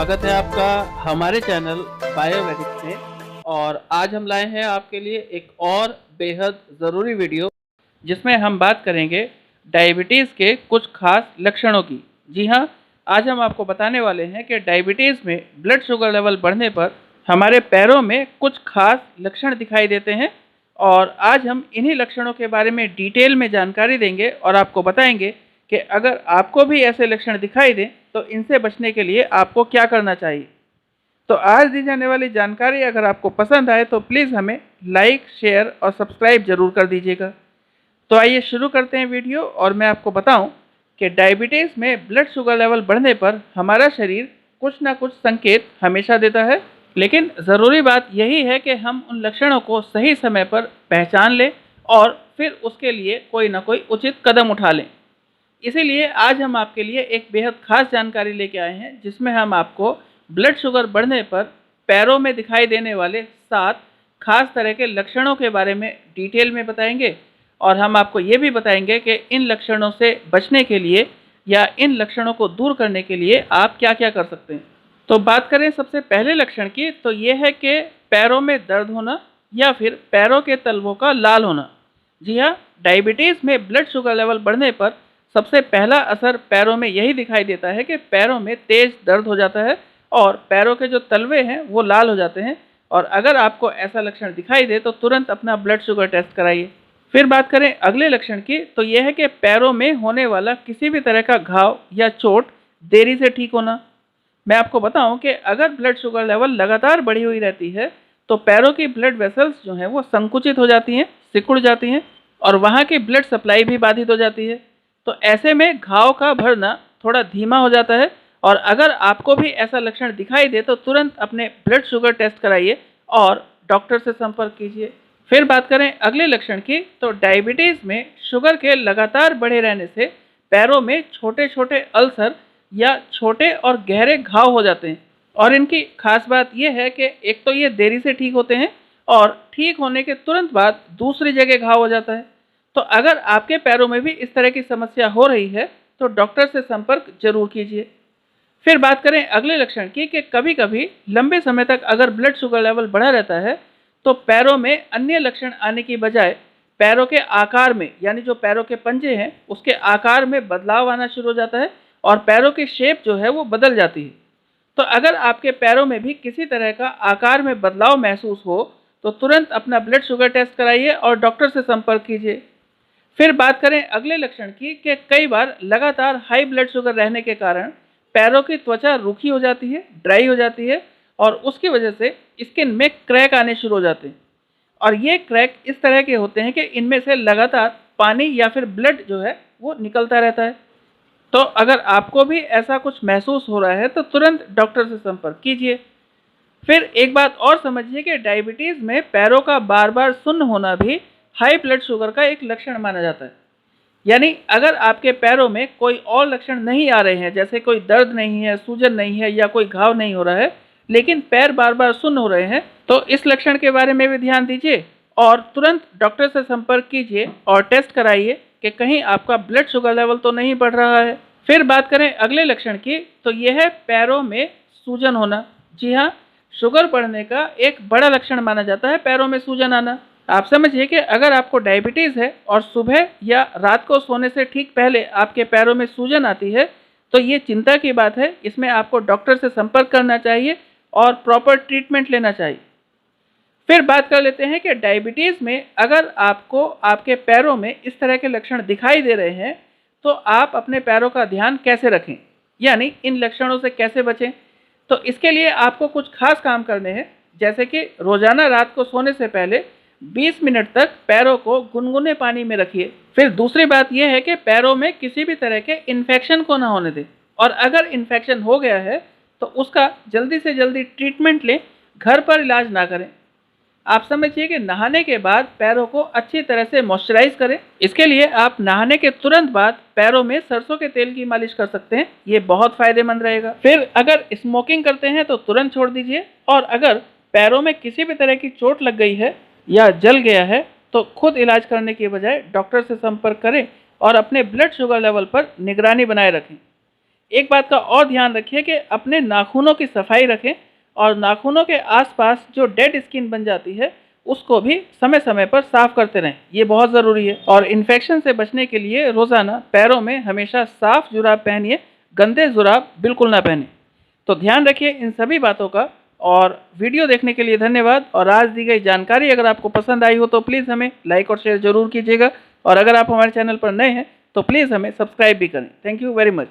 स्वागत है आपका हमारे चैनल बायोवेदिक्स में। और आज हम लाए हैं आपके लिए एक और बेहद ज़रूरी वीडियो जिसमें हम बात करेंगे डायबिटीज़ के कुछ खास लक्षणों की। जी हाँ, आज हम आपको बताने वाले हैं कि डायबिटीज़ में ब्लड शुगर लेवल बढ़ने पर हमारे पैरों में कुछ खास लक्षण दिखाई देते हैं और आज हम इन्हीं लक्षणों के बारे में डिटेल में जानकारी देंगे और आपको बताएंगे कि अगर आपको भी ऐसे लक्षण दिखाई दें तो इनसे बचने के लिए आपको क्या करना चाहिए। तो आज दी जाने वाली जानकारी अगर आपको पसंद आए तो प्लीज़ हमें लाइक, शेयर और सब्सक्राइब जरूर कर दीजिएगा। तो आइए शुरू करते हैं वीडियो और मैं आपको बताऊं कि डायबिटीज़ में ब्लड शुगर लेवल बढ़ने पर हमारा शरीर कुछ ना कुछ संकेत हमेशा देता है, लेकिन ज़रूरी बात यही है कि हम उन लक्षणों को सही समय पर पहचान लें और फिर उसके लिए कोई ना कोई उचित कदम उठा लें। इसीलिए आज हम आपके लिए एक बेहद खास जानकारी लेके आए हैं जिसमें हम आपको ब्लड शुगर बढ़ने पर पैरों में दिखाई देने वाले 7 खास तरह के लक्षणों के बारे में डिटेल में बताएंगे और हम आपको ये भी बताएंगे कि इन लक्षणों से बचने के लिए या इन लक्षणों को दूर करने के लिए आप क्या क्या कर सकते हैं। तो बात करें सबसे पहले लक्षण की, तो ये है कि पैरों में दर्द होना या फिर पैरों के तलवों का लाल होना। जी हाँ, डायबिटीज़ में ब्लड शुगर लेवल बढ़ने पर सबसे पहला असर पैरों में यही दिखाई देता है कि पैरों में तेज दर्द हो जाता है और पैरों के जो तलवे हैं वो लाल हो जाते हैं। और अगर आपको ऐसा लक्षण दिखाई दे तो तुरंत अपना ब्लड शुगर टेस्ट कराइए। फिर बात करें अगले लक्षण की, तो यह है कि पैरों में होने वाला किसी भी तरह का घाव या चोट देरी से ठीक होना। मैं आपको बताऊं कि अगर ब्लड शुगर लेवल लगातार बढ़ी हुई रहती है तो पैरों की ब्लड वेसल्स जो हैं वो संकुचित हो जाती हैं, सिकुड़ जाती हैं और वहाँ की ब्लड सप्लाई भी बाधित हो जाती है। तो ऐसे में घाव का भरना थोड़ा धीमा हो जाता है और अगर आपको भी ऐसा लक्षण दिखाई दे तो तुरंत अपने ब्लड शुगर टेस्ट कराइए और डॉक्टर से संपर्क कीजिए। फिर बात करें अगले लक्षण की, तो डायबिटीज़ में शुगर के लगातार बढ़े रहने से पैरों में छोटे छोटे अल्सर या छोटे और गहरे घाव हो जाते हैं और इनकी खास बात यह है कि एक तो ये देरी से ठीक होते हैं और ठीक होने के तुरंत बाद दूसरी जगह घाव हो जाता है। तो अगर आपके पैरों में भी इस तरह की समस्या हो रही है तो डॉक्टर से संपर्क जरूर कीजिए। फिर बात करें अगले लक्षण की कि कभी कभी लंबे समय तक अगर ब्लड शुगर लेवल बढ़ा रहता है तो पैरों में अन्य लक्षण आने की बजाय पैरों के आकार में, यानी जो पैरों के पंजे हैं उसके आकार में बदलाव आना शुरू हो जाता है और पैरों की शेप जो है वो बदल जाती है। तो अगर आपके पैरों में भी किसी तरह का आकार में बदलाव महसूस हो तो तुरंत अपना ब्लड शुगर टेस्ट कराइए और डॉक्टर से संपर्क कीजिए। फिर बात करें अगले लक्षण की कि कई बार लगातार हाई ब्लड शुगर रहने के कारण पैरों की त्वचा रूखी हो जाती है, ड्राई हो जाती है और उसकी वजह से स्किन में क्रैक आने शुरू हो जाते हैं। और ये क्रैक इस तरह के होते हैं कि इनमें से लगातार पानी या फिर ब्लड जो है वो निकलता रहता है। तो अगर आपको भी ऐसा कुछ महसूस हो रहा है तो तुरंत डॉक्टर से संपर्क कीजिए। फिर एक बात और समझिए कि डायबिटीज़ में पैरों का बार बार सुन्न होना भी हाई ब्लड शुगर का एक लक्षण माना जाता है। यानी अगर आपके पैरों में कोई और लक्षण नहीं आ रहे हैं, जैसे कोई दर्द नहीं है, सूजन नहीं है या कोई घाव नहीं हो रहा है, लेकिन पैर बार बार सुन्न हो रहे हैं, तो इस लक्षण के बारे में भी ध्यान दीजिए और तुरंत डॉक्टर से संपर्क कीजिए और टेस्ट कराइए कि कहीं आपका ब्लड शुगर लेवल तो नहीं बढ़ रहा है। फिर बात करें अगले लक्षण की, तो यह है पैरों में सूजन होना। जी हाँ, शुगर बढ़ने का एक बड़ा लक्षण माना जाता है पैरों में सूजन आना। आप समझिए कि अगर आपको डायबिटीज़ है और सुबह या रात को सोने से ठीक पहले आपके पैरों में सूजन आती है तो ये चिंता की बात है। इसमें आपको डॉक्टर से संपर्क करना चाहिए और प्रॉपर ट्रीटमेंट लेना चाहिए। फिर बात कर लेते हैं कि डायबिटीज़ में अगर आपको आपके पैरों में इस तरह के लक्षण दिखाई दे रहे हैं तो आप अपने पैरों का ध्यान कैसे रखें, यानी इन लक्षणों से कैसे बचें। तो इसके लिए आपको कुछ खास काम करने हैं, जैसे कि रोज़ाना रात को सोने से पहले 20 मिनट तक पैरों को गुनगुने पानी में रखिए। फिर दूसरी बात यह है कि पैरों में किसी भी तरह के इन्फेक्शन को ना होने दें और अगर इन्फेक्शन हो गया है तो उसका जल्दी से जल्दी ट्रीटमेंट लें, घर पर इलाज ना करें। आप समझिए कि नहाने के बाद पैरों को अच्छी तरह से मॉइस्चराइज करें। इसके लिए आप नहाने के तुरंत बाद पैरों में सरसों के तेल की मालिश कर सकते हैं, ये बहुत फायदेमंद रहेगा। फिर अगर स्मोकिंग करते हैं तो तुरंत छोड़ दीजिए और अगर पैरों में किसी भी तरह की चोट लग गई है या जल गया है तो खुद इलाज करने के बजाय डॉक्टर से संपर्क करें और अपने ब्लड शुगर लेवल पर निगरानी बनाए रखें। एक बात का और ध्यान रखिए कि अपने नाखूनों की सफाई रखें और नाखूनों के आसपास जो डेड स्किन बन जाती है उसको भी समय समय पर साफ करते रहें, ये बहुत ज़रूरी है। और इन्फेक्शन से बचने के लिए रोज़ाना पैरों में हमेशा साफ जुराब पहनिए, गंदे जुराब बिल्कुल ना पहने। तो ध्यान रखिए इन सभी बातों का। और वीडियो देखने के लिए धन्यवाद। और आज दी गई जानकारी अगर आपको पसंद आई हो तो प्लीज़ हमें लाइक और शेयर ज़रूर कीजिएगा। और अगर आप हमारे चैनल पर नए हैं तो प्लीज़ हमें सब्सक्राइब भी करें। Thank you very much.